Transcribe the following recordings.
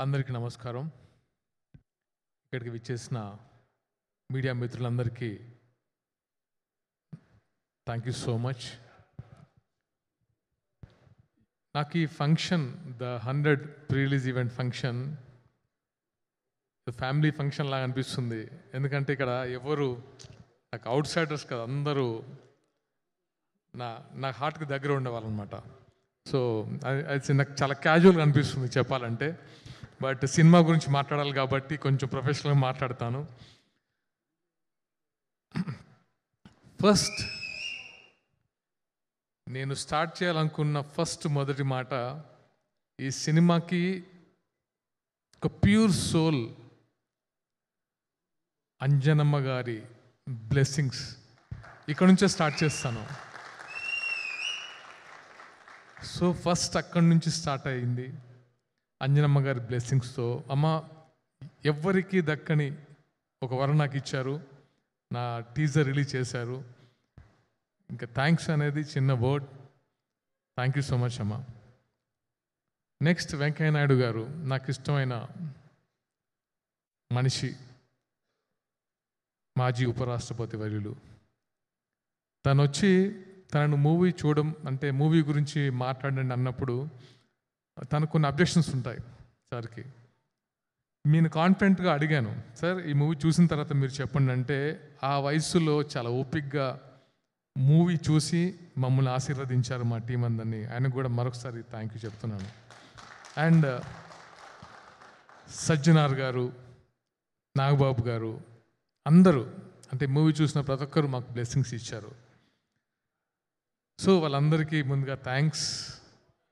అందరికీ నమస్కారం. ఇక్కడికి విచ్చేసిన మీడియా మిత్రులందరికీ థ్యాంక్ యూ సో మచ్. నాకు ఈ function the 100 pre-release event function family function లాగా అనిపిస్తుంది. ఎందుకంటే ఇక్కడ ఎవరు నాకు అవుట్ సైడర్స్ కదా, అందరూ నా హార్ట్కి దగ్గర ఉండేవాళ్ళు అనమాట. సో అది నాకు చాలా క్యాజువల్గా అనిపిస్తుంది చెప్పాలంటే. బట్ సినిమా గురించి మాట్లాడాలి కాబట్టి కొంచెం ప్రొఫెషనల్గా మాట్లాడతాను. ఫస్ట్ నేను స్టార్ట్ చేయాలనుకున్న మొదటి మాట, ఈ సినిమాకి ఒక ప్యూర్ సోల్ అంజనమ్మ గారి బ్లెస్సింగ్స్ ఇక్కడ నుంచే స్టార్ట్ చేస్తాను. సో ఫస్ట్ అక్కడి నుంచి స్టార్ట్ అయింది అంజనమ్మ గారి బ్లెస్సింగ్స్తో. అమ్మ ఎవ్వరికీ దక్కని ఒక వరం నాకు ఇచ్చారు, నా టీజర్ రిలీజ్ చేశారు. ఇంకా థ్యాంక్స్ అనేది చిన్న word. Thank you so much అమ్మ. నెక్స్ట్ వెంకయ్య నాయుడు గారు, నాకు ఇష్టమైన మనిషి, మాజీ ఉపరాష్ట్రపతి వర్యులు. తను వచ్చి తనను మూవీ చూడడం అంటే మూవీ గురించి మాట్లాడండి అన్నప్పుడు తనకు కొన్ని అబ్జెక్షన్స్ ఉంటాయి సార్కి. నేను కాన్ఫిడెంట్గా అడిగాను, సార్ ఈ మూవీ చూసిన తర్వాత మీరు చెప్పండి అంటే, ఆ వయసులో చాలా ఓపిక్గా మూవీ చూసి మమ్మల్ని ఆశీర్వదించారు మా టీం అందరినీ. ఆయనకు కూడా మరొకసారి థ్యాంక్ యూ చెప్తున్నాను. అండ్ సజ్జనార్ గారు, నాగబాబు గారు, అందరూ అంటే మూవీ చూసిన ప్రతి ఒక్కరు మాకు బ్లెస్సింగ్స్ ఇచ్చారు. సో వాళ్ళందరికీ ముందుగా థ్యాంక్స్.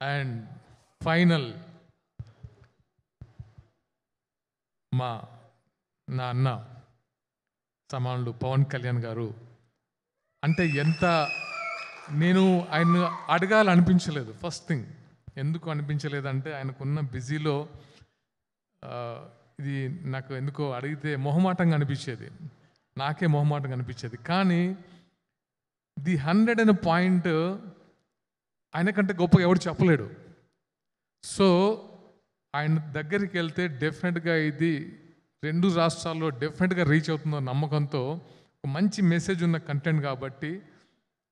అండ్ ఫైనల్ నా అన్న సమానులు పవన్ కళ్యాణ్ గారు. అంటే నేను ఆయన అడగాలనిపించలేదు. ఫస్ట్ థింగ్ ఎందుకు అనిపించలేదంటే, ఆయనకున్న బిజీలో ఇది నాకు ఎందుకో అడిగితే మొహమాటంగా అనిపించేది, నాకే మొహమాటంగా అనిపించేది. కానీ ది 100 అనే పాయింట్ ఆయనకంటే గొప్పగా ఎవరు చెప్పలేడు. సో ఆయన దగ్గరికి వెళ్తే డెఫినెట్గా ఇది 2 రాష్ట్రాల్లో డెఫినెట్గా రీచ్ అవుతుందో నమ్మకంతో ఒక మంచి మెసేజ్ ఉన్న కంటెంట్ కాబట్టి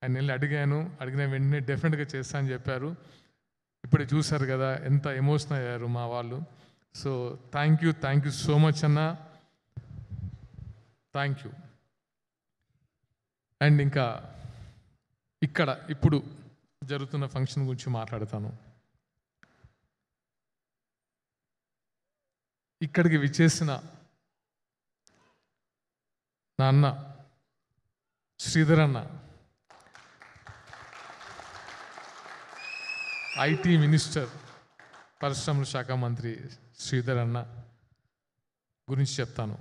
ఆయన వెళ్ళి అడిగిన వెంటనే డెఫినెట్గా చేస్తా అని చెప్పారు. ఇప్పుడే చూశారు కదా ఎంత ఎమోషనల్ అయ్యారు మా వాళ్ళు. So thank you so much అన్న, థ్యాంక్ యూ. అండ్ ఇంకా ఇప్పుడు జరుగుతున్న ఫంక్షన్ గురించి మాట్లాడతాను. ఇక్కడికి విచ్చేసిన నా అన్న శ్రీధర్ అన్న, ఐటీ మినిస్టర్, పరిశ్రమల శాఖ మంత్రి శ్రీధర్ అన్న గురించి చెప్తాను.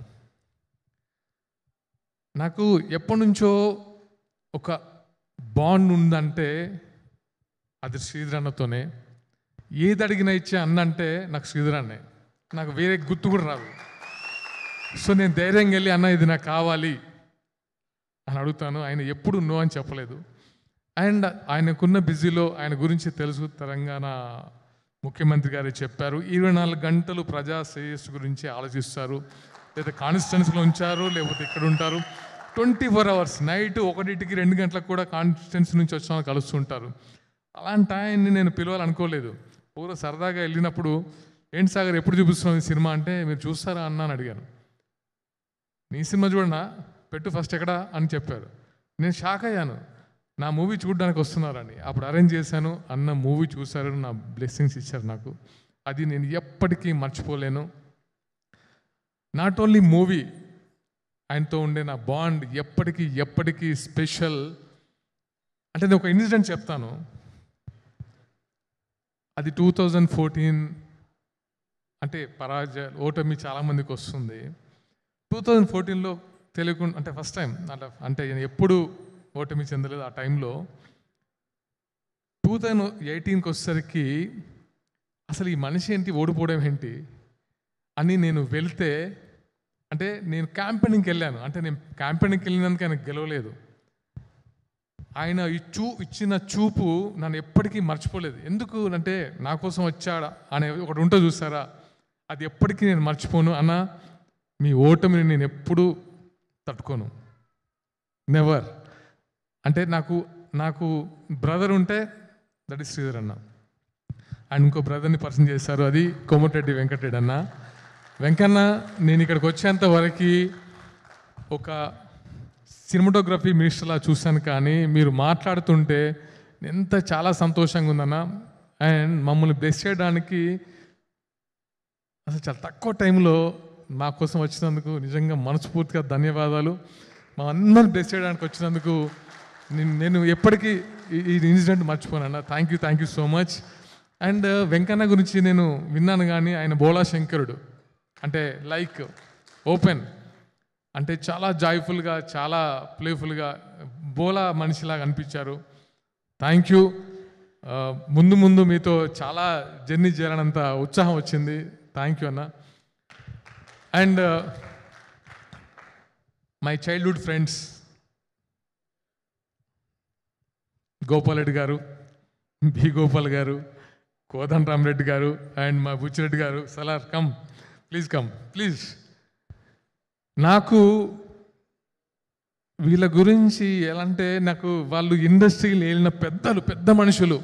నాకు ఎప్పటి నుంచో ఒక బాండ్ ఉందంటే అది శ్రీధర్ అన్నతోనే. ఏది అడిగినా ఇచ్చే అన్న అంటే నాకు శ్రీధర్ అన్నే, నాకు వేరే గుర్తు కూడా రాదు. సో నేను ధైర్యంగా వెళ్ళి అన్న ఇది నాకు కావాలి అని అడుగుతాను. ఆయన ఎప్పుడు నో అని చెప్పలేదు. అండ్ ఆయనకున్న బిజీలో ఆయన గురించి తెలుసు, తెలంగాణ ముఖ్యమంత్రి గారు చెప్పారు 24 గంటలు ప్రజా శ్రేయస్సు గురించి ఆలోచిస్తారు. లేదా కాన్స్టిట్యున్సీలో ఉంచారు, లేకపోతే ఇక్కడ ఉంటారు. 24 hours నైట్ 1కి 2 గంటలకు కూడా కాన్స్టిట్యున్సీ నుంచి వచ్చిన వాళ్ళు కలుస్తుంటారు. అలాంటి ఆయన్ని నేను పిలవాలనుకోలేదు. పూర్వ సరదాగా వెళ్ళినప్పుడు, ఏంటి సాగర్ ఎప్పుడు చూపిస్తున్నాం ఈ సినిమా అంటే, మీరు చూస్తారా అన్న అని అడిగాను. నీ సినిమా చూడనా, పెట్టు ఫస్ట్ ఎక్కడా అని చెప్పారు. నేను షాక్ అయ్యాను, నా మూవీ చూడడానికి వస్తున్నారని. అప్పుడు అరేంజ్ చేశాను, అన్న మూవీ చూశారు, నా బ్లెస్సింగ్స్ ఇచ్చారు నాకు. అది నేను ఎప్పటికీ మర్చిపోలేను. నాట్ ఓన్లీ మూవీ, ఆయనతో ఉండే నా బాండ్ ఎప్పటికీ స్పెషల్. అంటే నేను ఒక ఇన్సిడెంట్ చెప్తాను. అది 2014. అంటే ఓటమి చాలామందికి వస్తుంది. 2014లో తెలియకుండా, అంటే ఫస్ట్ టైం అంటే ఎప్పుడు ఓటమి చెందలేదు. ఆ టైంలో 2018కి వచ్చేసరికి అసలు ఈ మనిషి ఏంటి, ఓడిపోవడం ఏంటి అని నేను వెళ్తే, అంటే నేను క్యాంపెయినింగ్కి వెళ్ళాను. అంటే నేను క్యాంపెయినింగ్కి వెళ్ళినందుకు ఆయన గెలవలేదు. ఆయన ఇచ్చిన చూపు నన్ను ఎప్పటికీ మర్చిపోలేదు. ఎందుకు అంటే, నా కోసం వచ్చాడా అనే ఒకటి ఉంటో చూసారా, అది ఎప్పటికీ నేను మర్చిపోను. అన్న, మీ ఓటమిని నేను ఎప్పుడూ తట్టుకోను, నెవర్. అంటే నాకు బ్రదర్ ఉంటే దట్ ఈస్ శ్రీధర్ అన్న. అండ్ ఇంకో బ్రదర్ని పరిచయం చేశారు, అది కోమటిరెడ్డి వెంకటరెడ్డి అన్న. వెంకన్న, నేను ఇక్కడికి వచ్చేంత వరకు ఒక సినిమాటోగ్రఫీ మినిస్టర్లా చూశాను, కానీ మీరు మాట్లాడుతుంటే ఎంత చాలా సంతోషంగా ఉందన్న. అండ్ మమ్మల్ని బ్లెస్ చేయడానికి అసలు చాలా తక్కువ టైంలో మా కోసం వచ్చినందుకు నిజంగా మనస్ఫూర్తిగా ధన్యవాదాలు. మా అందరిని బ్లెస్ చేయడానికి వచ్చినందుకు నేను ఎప్పటికీ ఈ ఇన్సిడెంట్ మర్చిపోనన్న. Thank you so much. And Venkanna గురించి నేను విన్నాను, కానీ ఆయన బోళా శంకరుడు, అంటే లైక్ ఓపెన్, అంటే చాలా జాయ్ఫుల్గా, చాలా ప్లేఫుల్గా బోలా మనిషిలాగా అనిపించారు. Thank you. ముందు మీతో చాలా జర్నీ చేయాలన్నంత ఉత్సాహం వచ్చింది. థ్యాంక్ యూ అన్న. And my childhood friends Gopal Reddy గారు, బి గోపాల్ గారు, కోదండరామరెడ్డి గారు, అండ్ మా బుచ్చిరెడ్డి గారు. Salaar, come please. నాకు వీళ్ళ గురించి ఎలా అంటే, నాకు వాళ్ళు ఇండస్ట్రీలో వెళ్ళిన పెద్ద మనుషులు.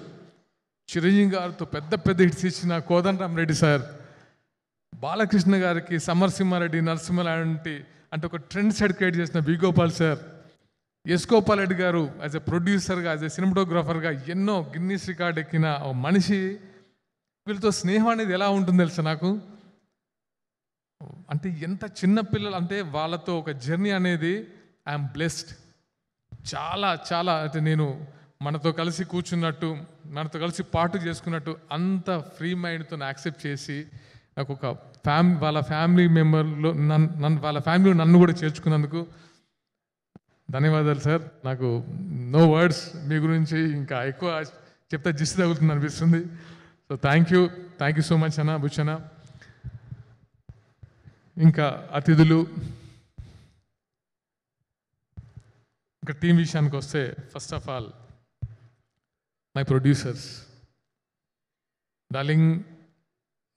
చిరంజీవి గారితో పెద్ద హిట్స్ ఇచ్చిన కోదండరామరెడ్డి సార్, బాలకృష్ణ గారికి సమరసింహారెడ్డి, నరసింహారెడ్డి అంటే ఒక ట్రెండ్ సెట్ క్రియేట్ చేసిన B Gopal sir, yes Gopal Reddy గారు యాజ్ ఎ ప్రొడ్యూసర్గా, యాజ్ ఎ సినిమాటోగ్రాఫర్గా ఎన్నో గిన్నీస్ రికార్డ్ ఎక్కిన మనిషి. వీళ్ళతో స్నేహం అనేది ఎలా ఉంటుంది తెలుసా నాకు, అంటే ఎంత చిన్న పిల్లలు, అంటే వాళ్ళతో ఒక జర్నీ అనేది ఐఎమ్ బ్లెస్డ్. చాలా అంటే నేను మనతో కలిసి కూర్చున్నట్టు, మనతో కలిసి పాటు చేసుకున్నట్టు అంత ఫ్రీ మైండ్తో యాక్సెప్ట్ చేసి నాకు ఒక వాళ్ళ ఫ్యామిలీ మెంబర్లో వాళ్ళ ఫ్యామిలీలో నన్ను కూడా చేర్చుకున్నందుకు ధన్యవాదాలు సార్. నాకు నో వర్డ్స్, మీ గురించి ఇంకా ఎక్కువ చెప్తే జిస్ట్ తగులుతుంది అనిపిస్తుంది. So thank you so much అన్న, బుచ్చన్న. ఇంకా అతిథులు, ఇంకా టీం విషయానికి వస్తే, first of all my producers, darling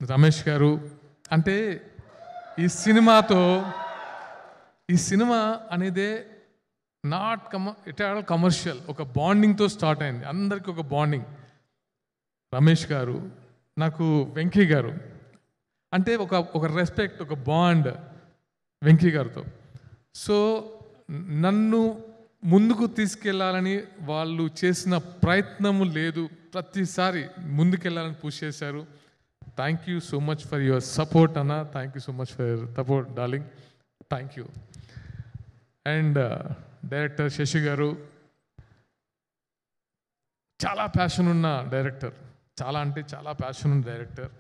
Ramesh గారు. అంటే ఈ సినిమా అనేదే ఇట్ ఆల్ కమర్షియల్, ఒక బాండింగ్తో స్టార్ట్ అయింది, అందరికీ ఒక బాండింగ్. రమేష్ గారు, నాకు వెంకీ గారు అంటే ఒక రెస్పెక్ట్, ఒక బాండ్ వెంకీ గారితో. సో నన్ను ముందుకు తీసుకెళ్లాలని వాళ్ళు చేసిన ప్రయత్నము లేదు, ప్రతిసారి ముందుకెళ్ళాలని పుష్ చేశారు. Thank you so much for your support అన్న. Thank you so much for your support darling. Thank you. And director Shashi గారు, చాలా ప్యాషన్ ఉన్న డైరెక్టర్, చాలా ప్యాషన్ ఉన్న డైరెక్టర్.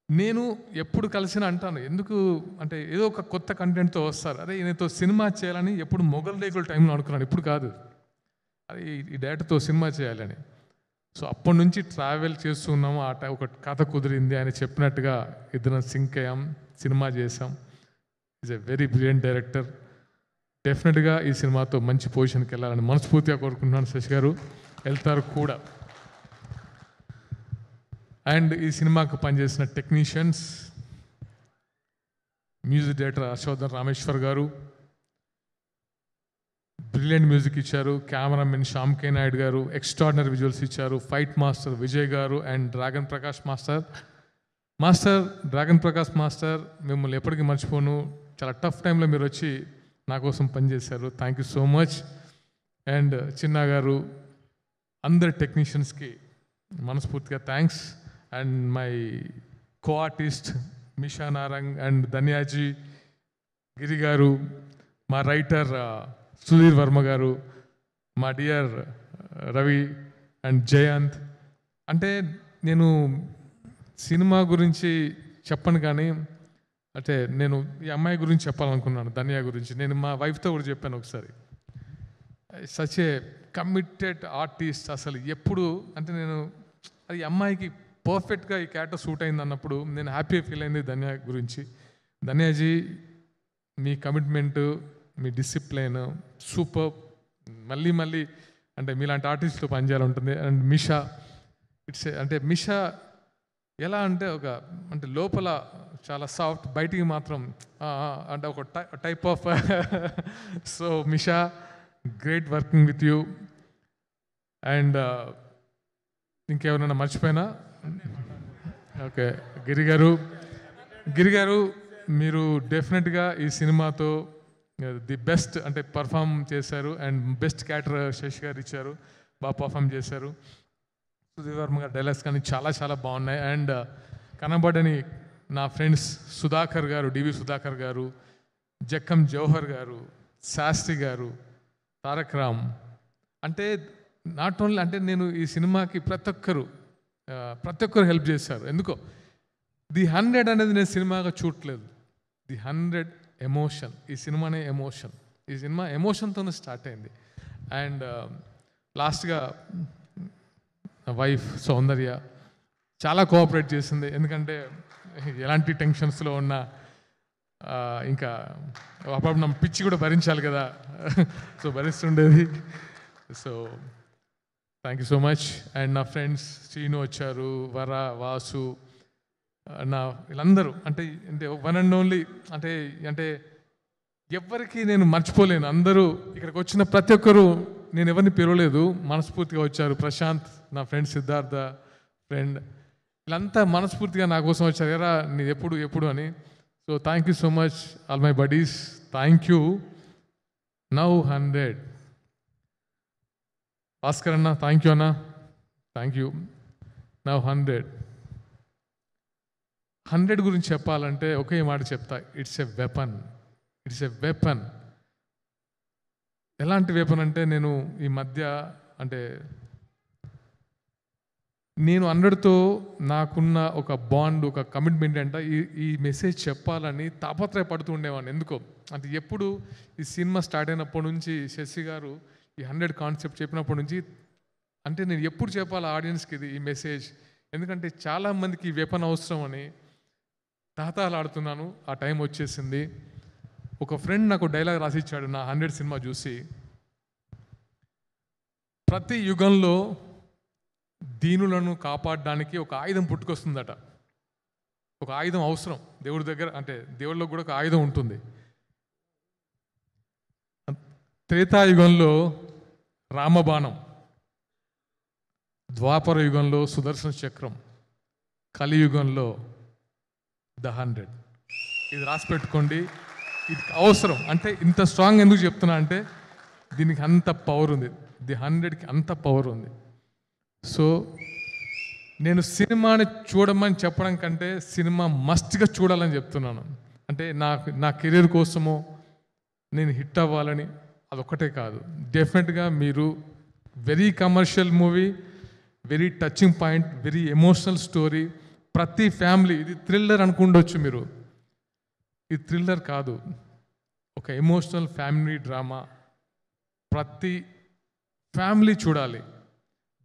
నేను ఎప్పుడు కలిసిన అంటాను, ఎందుకు అంటే ఏదో ఒక కొత్త కంటెంట్తో వస్తారు, అరే ఈయనతో సినిమా చేయాలని ఎప్పుడు మొగల్ రేకుల టైంలో అనుకున్నాను, ఇప్పుడు కాదు, అరే ఈ డైరెక్టర్తో సినిమా చేయాలని. సో అప్పటి నుంచి ట్రావెల్ చేస్తున్నాము. ఒక కథ కుదిరింది, ఆయన చెప్పినట్టుగా ఇద్దరం సింక్ అయ్యాం, సినిమా చేసాం. Is a very brilliant director. డెఫినెట్గా ఈ సినిమాతో మంచి పొజిషన్కి వెళ్ళాలని మనస్ఫూర్తిగా కోరుకుంటున్నాను. శశి గారు వెళ్తారు కూడా. అండ్ ఈ సినిమాకు పనిచేసిన technicians, music director Harshavardhan Rameshwar గారు బ్రిలియంట్ మ్యూజిక్ ఇచ్చారు. కెమెరామెన్ శ్యామ్ కే నాయుడు గారు ఎక్స్ట్రాడినరీ విజువల్స్ ఇచ్చారు. ఫైట్ మాస్టర్ విజయ్ గారు అండ్ డ్రాగన్ ప్రకాష్ మాస్టర్ మిమ్మల్ని ఎప్పటికీ మర్చిపోను. చాలా టఫ్ టైంలో మీరు వచ్చి నా కోసం పనిచేశారు. Thank you so much. And Chinna గారు, అందరి టెక్నీషియన్స్కి మనస్ఫూర్తిగా thanks. And my co artist Misha Narang and ధన్యాజీ గిరి గారు, మా రైటర్ సుధీర్ వర్మ గారు, మా డియర్ రవి అండ్ జయంత్. అంటే నేను సినిమా గురించి చెప్పను, కానీ అంటే నేను ఈ అమ్మాయి గురించి చెప్పాలనుకున్నాను, ధన్యా గురించి. నేను మా వైఫ్తో కూడా చెప్పాను ఒకసారి. Such a committed artist. అసలు ఎప్పుడు అంటే నేను అది అమ్మాయికి పర్ఫెక్ట్గా ఈ క్యారెక్టర్ సూట్ అయింది అన్నప్పుడు నేను హ్యాపీగా ఫీల్ అయింది ధన్యా గురించి. ధన్యాజీ, మీ కమిట్మెంటు, మీ డిసిప్లైన్ సూపర్. మళ్ళీ అంటే మీలాంటి ఆర్టిస్ట్తో పనిచేయాలంటుంది. అండ్ మిషా, అంటే మిషా ఎలా అంటే అంటే లోపల చాలా సాఫ్ట్, బయటికి మాత్రం అంటే ఒక type of. So Misha, great working with you. And ఇంకెవరైనా మర్చిపోయినా? ఓకే, గిరి గారు మీరు డెఫినెట్గా ఈ సినిమాతో ది బెస్ట్ అంటే పర్ఫామ్ చేశారు. అండ్ బెస్ట్ క్యారెక్టర్ శశి గారు ఇచ్చారు, బాగా పర్ఫామ్ చేశారు. సుధీర్ వర్మ గారు డైలాగ్స్ కానీ చాలా చాలా బాగున్నాయి. అండ్ కనబడని నా ఫ్రెండ్స్ సుధాకర్ గారు, డివి సుధాకర్ గారు, జక్కం జవహర్ గారు, శాస్త్రి గారు, తారక్ రామ్, అంటే నాట్ ఓన్లీ అంటే నేను ఈ సినిమాకి ప్రతి ఒక్కరు హెల్ప్ చేశారు. ఎందుకో ది 100 అనేది నేను సినిమాగా చూడట్లేదు. The 100 emotion. ఈ సినిమానే ఎమోషన్. ఈ సినిమా ఎమోషన్తోనే స్టార్ట్ అయింది. అండ్ లాస్ట్గా వైఫ్ సౌందర్య చాలా కోఆపరేట్ చేసింది. ఎందుకంటే ఎలాంటి టెన్షన్స్లో ఉన్నా ఇంకా అప్పుడు నా పిచ్చి కూడా భరించాలి కదా, సో భరిస్తుండేది. So thank you so much. And నా ఫ్రెండ్స్ శ్రీను వచ్చారు, వర, వాసు, నా వీళ్ళందరూ అంటే వన్ అండ్ ఓన్లీ అంటే ఎవరికి నేను మర్చిపోలేను. అందరూ ఇక్కడికి వచ్చిన ప్రతి ఒక్కరు, నేను ఎవరిని పిలవలేదు, మనస్ఫూర్తిగా వచ్చారు. ప్రశాంత్, నా ఫ్రెండ్ సిద్ధార్థ ఫ్రెండ్, వీళ్ళంతా మనస్ఫూర్తిగా నా కోసం వచ్చారు. ఎరా నీ ఎప్పుడు అని. So thank you so much all my buddies. Thank you. Now 100. Bhaskar అన్న థ్యాంక్ యూ అన్న, థ్యాంక్ యూ. నౌ 100 గురించి చెప్పాలంటే ఒకే మాట చెప్తా, ఇట్స్ ఎ వెపన్. ఎలాంటి వెపన్ అంటే నేను ఈ మధ్య అంటే నేను 100తో నాకున్న ఒక బాండ్, ఒక కమిట్మెంట్ అంటే ఈ మెసేజ్ చెప్పాలని తాపత్రయపడుతూ ఉండేవాడిని. ఎందుకో అంటే ఎప్పుడు ఈ సినిమా స్టార్ట్ అయినప్పటి నుంచి శశి గారు ఈ 100 కాన్సెప్ట్ చెప్పినప్పటి నుంచి అంటే నేను ఎప్పుడు చెప్పాలి ఆడియన్స్కి ఈ మెసేజ్, ఎందుకంటే చాలామందికి ఈ వెపన్ అవసరం అని తాతాలాడుతున్నాను. ఆ టైం వచ్చేసింది. ఒక ఫ్రెండ్ నాకు డైలాగ్ రాసిచ్చాడు నా 100 సినిమా చూసి, ప్రతి యుగంలో దీనులను కాపాడడానికి ఒక ఆయుధం పుట్టుకొస్తుందట. ఒక ఆయుధం అవసరం దేవుడి దగ్గర, అంటే దేవుళ్ళలో కూడా ఒక ఆయుధం ఉంటుంది. త్రేతాయుగంలో రామబాణం, ద్వాపర యుగంలో సుదర్శన చక్రం, కలియుగంలో ద 100. ఇది రాసి పెట్టుకోండి, ఇది అవసరం. అంటే ఇంత స్ట్రాంగ్ ఎందుకు చెప్తున్నా అంటే దీనికి అంత పవర్ ఉంది, ది 100కి అంత పవర్ ఉంది. సో నేను సినిమాని చూడమని చెప్పడం కంటే సినిమా మస్ట్గా చూడాలని చెప్తున్నాను. అంటే నా కెరీర్ కోసమో నేను హిట్ అవ్వాలని అదొక్కటే కాదు. డెఫినెట్గా మీరు very commercial movie, very touching point, very emotional story. ప్రతి ఫ్యామిలీ, ఇది థ్రిల్లర్ అనుకుండొచ్చు మీరు, ఇది థ్రిల్లర్ కాదు, ఒక ఎమోషనల్ ఫ్యామిలీ డ్రామా. ప్రతి ఫ్యామిలీ చూడాలి.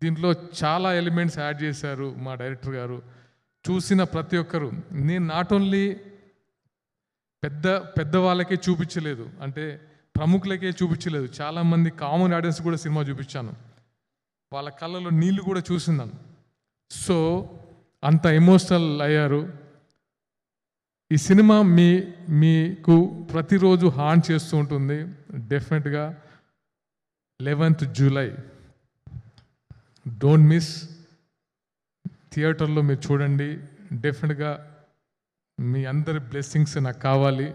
దీంట్లో చాలా ఎలిమెంట్స్ యాడ్ చేశారు మా డైరెక్టర్ గారు. చూసిన ప్రతి ఒక్కరు, నేను నాట్ ఓన్లీ పెద్ద వాళ్ళకే చూపించలేదు, అంటే ప్రముఖులకే చూపించలేదు, చాలామంది కామన్ ఆడియన్స్ కూడా సినిమా చూపించాను. వాళ్ళ కళ్ళలో నీళ్లు కూడా చూసిందాను. సో అంత ఎమోషనల్ అయ్యారు. ఈ సినిమా మీకు ప్రతిరోజు హార్న్ చేస్తూ ఉంటుంది. డెఫినెట్గా 11th జూలై డోంట్ మిస్. థియేటర్లో మీరు చూడండి. డెఫినెట్గా మీ అందరి బ్లెస్సింగ్స్ నాకు కావాలి.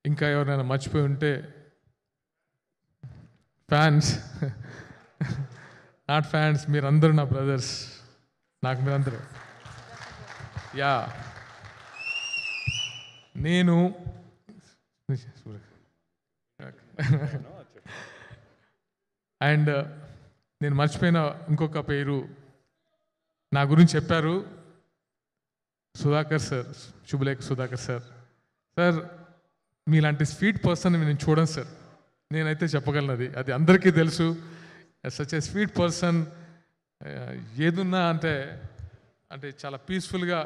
ఇంకా ఎవరైనా మర్చిపోయి ఉంటే ఫ్యాన్స్, నాట్ ఫ్యాన్స్, మీరందరూ నా బ్రదర్స్, నాకు మీరందరూ. యా, నేను అండ్ నేను మర్చిపోయిన ఇంకొక పేరు నా గురించి చెప్పారు, సుధాకర్ సార్, శుభలేఖ సుధాకర్ సార్. సార్ మీలాంటి స్వీట్ పర్సన్ నేను చూడను సార్, నేనైతే చెప్పగలను. అది అందరికీ తెలుసు. Such a sweet person. ఏదున్నా అంటే చాలా పీస్ఫుల్గా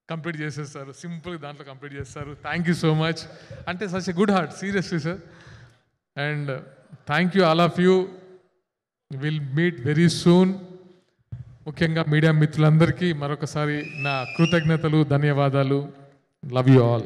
కంప్లీట్ చేసేస్తారు, సింపుల్గా దాంట్లో కంప్లీట్ చేస్తారు. Thank you so much. అంటే such a good heart, seriously sir. And thank you all of you. Will meet very soon. ముఖ్యంగా మీడియా మిత్రులందరికీ మరొకసారి నా కృతజ్ఞతలు, ధన్యవాదాలు. Love you all.